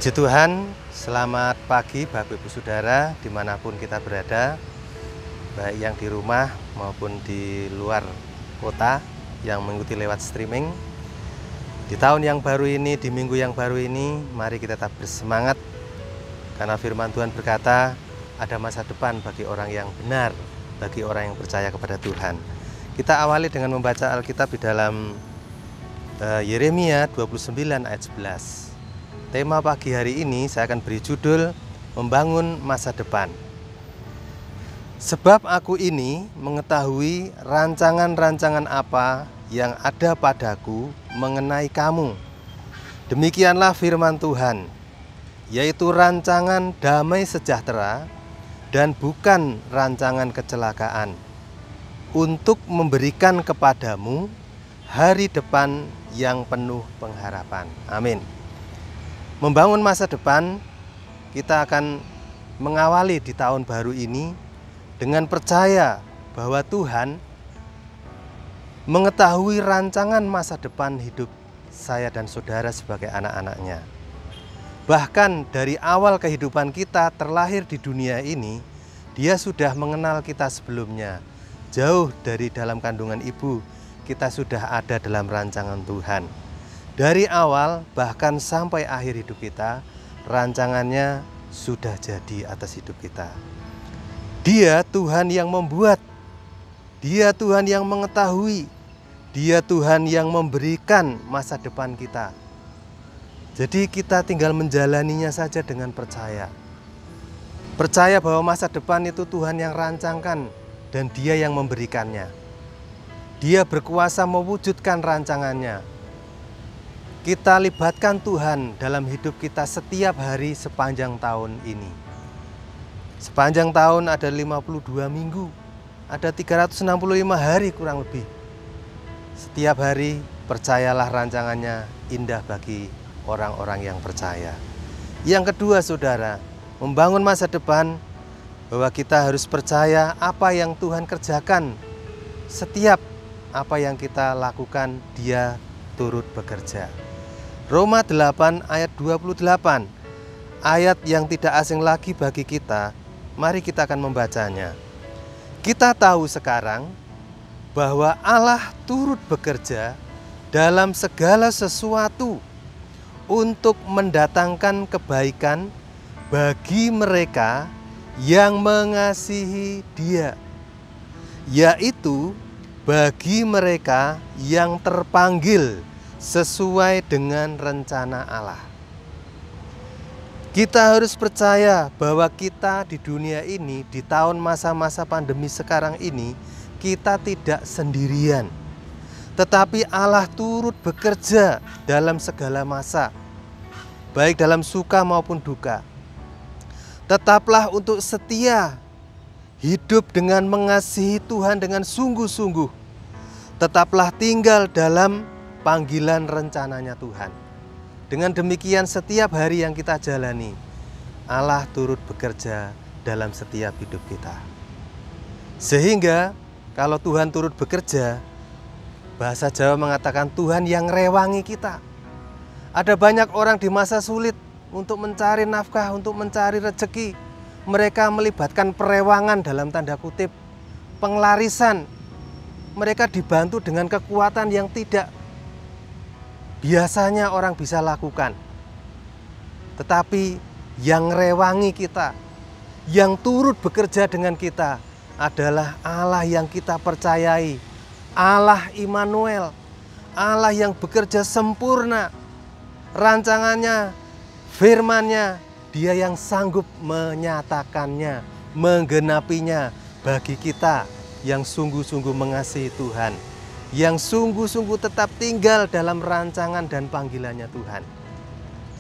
Puji Tuhan, selamat pagi Bapak Ibu Saudara dimanapun kita berada, baik yang di rumah maupun di luar kota yang mengikuti lewat streaming. Di tahun yang baru ini, di minggu yang baru ini, mari kita tetap bersemangat karena firman Tuhan berkata ada masa depan bagi orang yang benar, bagi orang yang percaya kepada Tuhan. Kita awali dengan membaca Alkitab di dalam Yeremia 29 ayat 11. Tema pagi hari ini saya akan beri judul Membangun Masa Depan. Sebab aku ini mengetahui rancangan-rancangan apa yang ada padaku mengenai kamu. Demikianlah firman Tuhan, yaitu rancangan damai sejahtera dan bukan rancangan kecelakaan, untuk memberikan kepadamu hari depan yang penuh pengharapan. Amin. Membangun masa depan, kita akan mengawali di tahun baru ini dengan percaya bahwa Tuhan mengetahui rancangan masa depan hidup saya dan saudara sebagai anak-anaknya. Bahkan dari awal kehidupan kita terlahir di dunia ini, Dia sudah mengenal kita sebelumnya. Jauh dari dalam kandungan ibu, kita sudah ada dalam rancangan Tuhan. Dari awal bahkan sampai akhir hidup kita, rancangannya sudah jadi atas hidup kita. Dia Tuhan yang membuat, Dia Tuhan yang mengetahui, Dia Tuhan yang memberikan masa depan kita. Jadi kita tinggal menjalaninya saja dengan percaya. Percaya bahwa masa depan itu Tuhan yang rancangkan dan Dia yang memberikannya. Dia berkuasa mewujudkan rancangannya. Kita libatkan Tuhan dalam hidup kita setiap hari sepanjang tahun ini. Sepanjang tahun ada 52 minggu, ada 365 hari kurang lebih. Setiap hari percayalah rancangannya indah bagi orang-orang yang percaya. Yang kedua saudara, membangun masa depan bahwa kita harus percaya apa yang Tuhan kerjakan. Setiap apa yang kita lakukan, Dia turut bekerja. Roma 8 ayat 28, ayat yang tidak asing lagi bagi kita. Mari kita akan membacanya. Kita tahu sekarang bahwa Allah turut bekerja dalam segala sesuatu untuk mendatangkan kebaikan bagi mereka yang mengasihi Dia, yaitu bagi mereka yang terpanggil sesuai dengan rencana Allah. Kita harus percaya bahwa kita di dunia ini, di tahun masa-masa pandemi sekarang ini, kita tidak sendirian. Tetapi Allah turut bekerja dalam segala masa, baik dalam suka maupun duka. Tetaplah untuk setia, hidup dengan mengasihi Tuhan dengan sungguh-sungguh. Tetaplah tinggal dalam panggilan rencananya Tuhan. Dengan demikian setiap hari yang kita jalani, Allah turut bekerja dalam setiap hidup kita. Sehingga kalau Tuhan turut bekerja, bahasa Jawa mengatakan Tuhan yang rewangi kita. Ada banyak orang di masa sulit untuk mencari nafkah, untuk mencari rezeki. Mereka melibatkan perewangan dalam tanda kutip, penglarisan. Mereka dibantu dengan kekuatan yang tidak biasanya orang bisa lakukan. Tetapi yang rewangi kita, yang turut bekerja dengan kita adalah Allah yang kita percayai, Allah Immanuel, Allah yang bekerja sempurna. Rancangannya, firman-Nya, Dia yang sanggup menyatakannya, menggenapinya bagi kita yang sungguh-sungguh mengasihi Tuhan, yang sungguh-sungguh tetap tinggal dalam rancangan dan panggilannya Tuhan.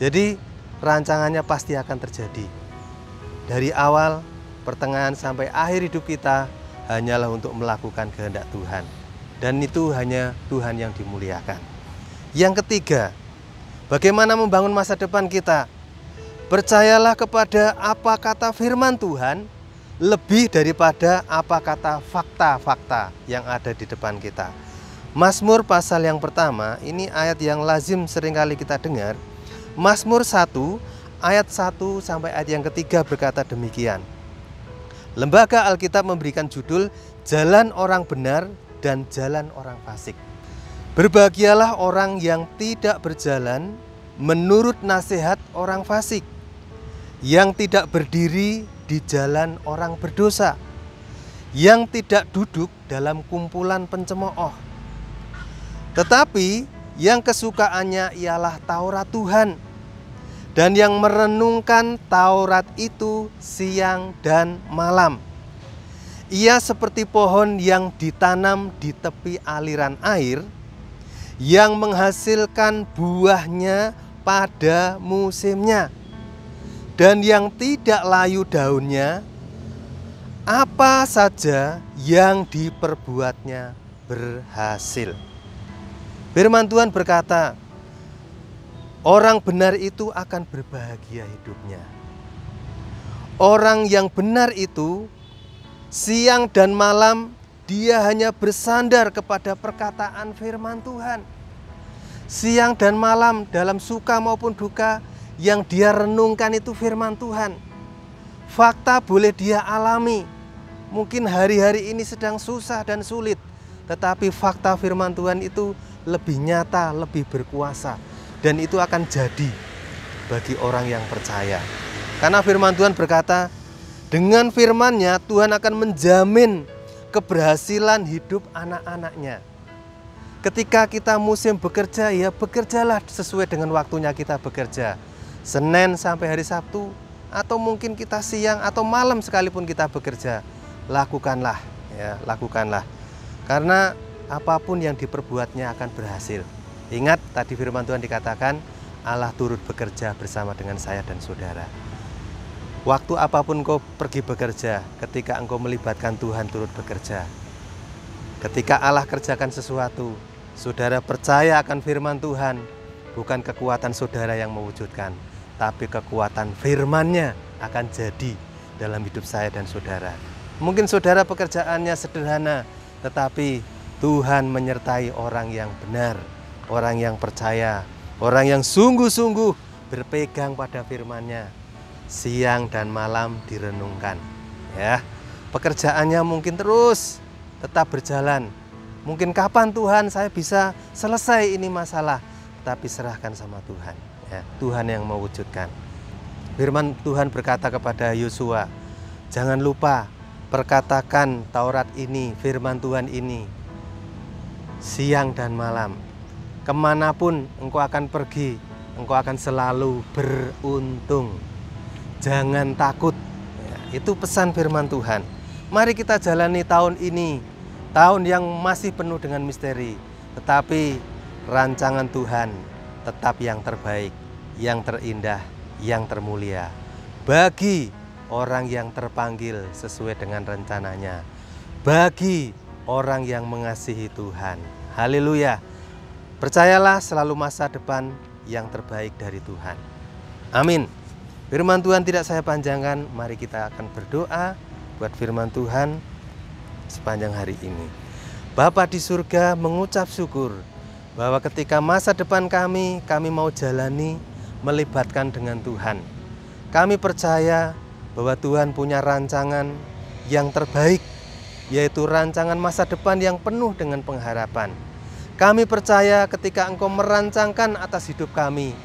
Jadi rancangannya pasti akan terjadi. Dari awal, pertengahan sampai akhir hidup kita hanyalah untuk melakukan kehendak Tuhan. Dan itu hanya Tuhan yang dimuliakan. Yang ketiga, bagaimana membangun masa depan kita? Percayalah kepada apa kata firman Tuhan lebih daripada apa kata fakta-fakta yang ada di depan kita. Mazmur pasal yang pertama, ini ayat yang lazim seringkali kita dengar. Mazmur 1 ayat 1 sampai ayat yang ketiga berkata demikian. Lembaga Alkitab memberikan judul Jalan Orang Benar dan Jalan Orang Fasik. Berbahagialah orang yang tidak berjalan menurut nasihat orang fasik, yang tidak berdiri di jalan orang berdosa, yang tidak duduk dalam kumpulan pencemooh, tetapi yang kesukaannya ialah Taurat Tuhan, dan yang merenungkan Taurat itu siang dan malam. Ia seperti pohon yang ditanam di tepi aliran air, yang menghasilkan buahnya pada musimnya, dan yang tidak layu daunnya. Apa saja yang diperbuatnya berhasil. Firman Tuhan berkata, orang benar itu akan berbahagia hidupnya. Orang yang benar itu siang dan malam dia hanya bersandar kepada perkataan firman Tuhan. Siang dan malam dalam suka maupun duka yang dia renungkan itu firman Tuhan. Fakta boleh dia alami. Mungkin hari-hari ini sedang susah dan sulit, tetapi fakta firman Tuhan itu lebih nyata, lebih berkuasa, dan itu akan jadi bagi orang yang percaya. Karena firman Tuhan berkata, dengan firman-Nya Tuhan akan menjamin keberhasilan hidup anak-anaknya. Ketika kita musim bekerja, ya bekerjalah sesuai dengan waktunya kita bekerja. Senin sampai hari Sabtu, atau mungkin kita siang atau malam sekalipun kita bekerja, lakukanlah, ya, lakukanlah. Karena apapun yang diperbuatnya akan berhasil. Ingat tadi firman Tuhan dikatakan, Allah turut bekerja bersama dengan saya dan saudara. Waktu apapun kau pergi bekerja, ketika engkau melibatkan Tuhan turut bekerja. Ketika Allah kerjakan sesuatu, saudara percaya akan firman Tuhan, bukan kekuatan saudara yang mewujudkan, tapi kekuatan firman-Nya akan jadi dalam hidup saya dan saudara. Mungkin saudara pekerjaannya sederhana, tetapi Tuhan menyertai orang yang benar, orang yang percaya, orang yang sungguh-sungguh berpegang pada firman-Nya. Siang dan malam direnungkan. Ya, pekerjaannya mungkin terus tetap berjalan. Mungkin kapan Tuhan saya bisa selesai ini masalah, tapi serahkan sama Tuhan. Ya, Tuhan yang mewujudkan. Firman Tuhan berkata kepada Yosua, jangan lupa perkatakan Taurat ini, firman Tuhan ini, siang dan malam. Kemanapun engkau akan pergi, engkau akan selalu beruntung. Jangan takut. Ya, itu pesan firman Tuhan. Mari kita jalani tahun ini, tahun yang masih penuh dengan misteri, tetapi rancangan Tuhan tetap yang terbaik, yang terindah, yang termulia bagi orang yang terpanggil sesuai dengan rencananya, bagi orang yang mengasihi Tuhan. Haleluya. Percayalah selalu masa depan yang terbaik dari Tuhan. Amin. Firman Tuhan tidak saya panjangkan, mari kita akan berdoa buat firman Tuhan sepanjang hari ini. Bapa di surga, mengucap syukur bahwa ketika masa depan kami mau jalani melibatkan dengan Tuhan. Kami percaya bahwa Tuhan punya rancangan yang terbaik, yaitu rancangan masa depan yang penuh dengan pengharapan. Kami percaya ketika Engkau merancangkan atas hidup kami,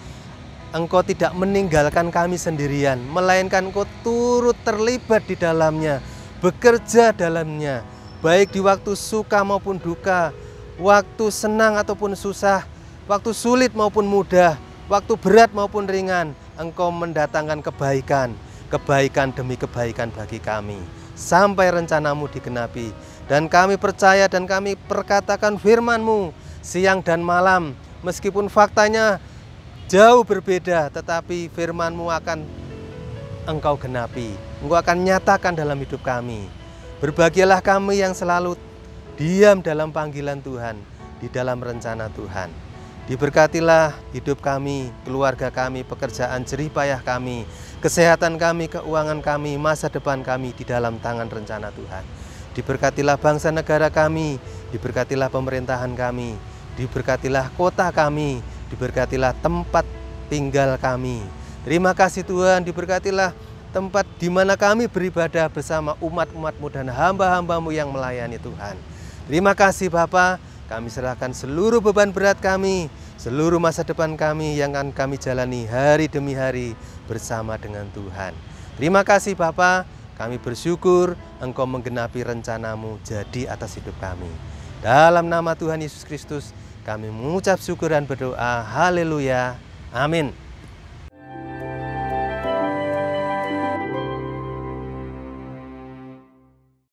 Engkau tidak meninggalkan kami sendirian, melainkan Engkau turut terlibat di dalamnya, bekerja dalamnya, baik di waktu suka maupun duka, waktu senang ataupun susah, waktu sulit maupun mudah, waktu berat maupun ringan. Engkau mendatangkan kebaikan, kebaikan demi kebaikan bagi kami, sampai rencanamu digenapi. Dan kami percaya dan kami perkatakan firman-Mu siang dan malam, meskipun faktanya jauh berbeda, tetapi firman-Mu akan Engkau genapi, Engkau akan nyatakan dalam hidup kami. Berbahagialah kami yang selalu diam dalam panggilan Tuhan, di dalam rencana Tuhan. Diberkatilah hidup kami, keluarga kami, pekerjaan jerih payah kami, kesehatan kami, keuangan kami, masa depan kami di dalam tangan rencana Tuhan. Diberkatilah bangsa negara kami, diberkatilah pemerintahan kami, diberkatilah kota kami, diberkatilah tempat tinggal kami, Terima kasih Tuhan, diberkatilah tempat di mana kami beribadah bersama umat-umat-Mu dan hamba-hamba-Mu yang melayani Tuhan. Terima kasih Bapa, kami serahkan seluruh beban berat kami, seluruh masa depan kami yang akan kami jalani hari demi hari bersama dengan Tuhan. Terima kasih Bapa, kami bersyukur Engkau menggenapi rencana-Mu jadi atas hidup kami. Dalam nama Tuhan Yesus Kristus, kami mengucap syukur dan berdoa. Haleluya. Amin.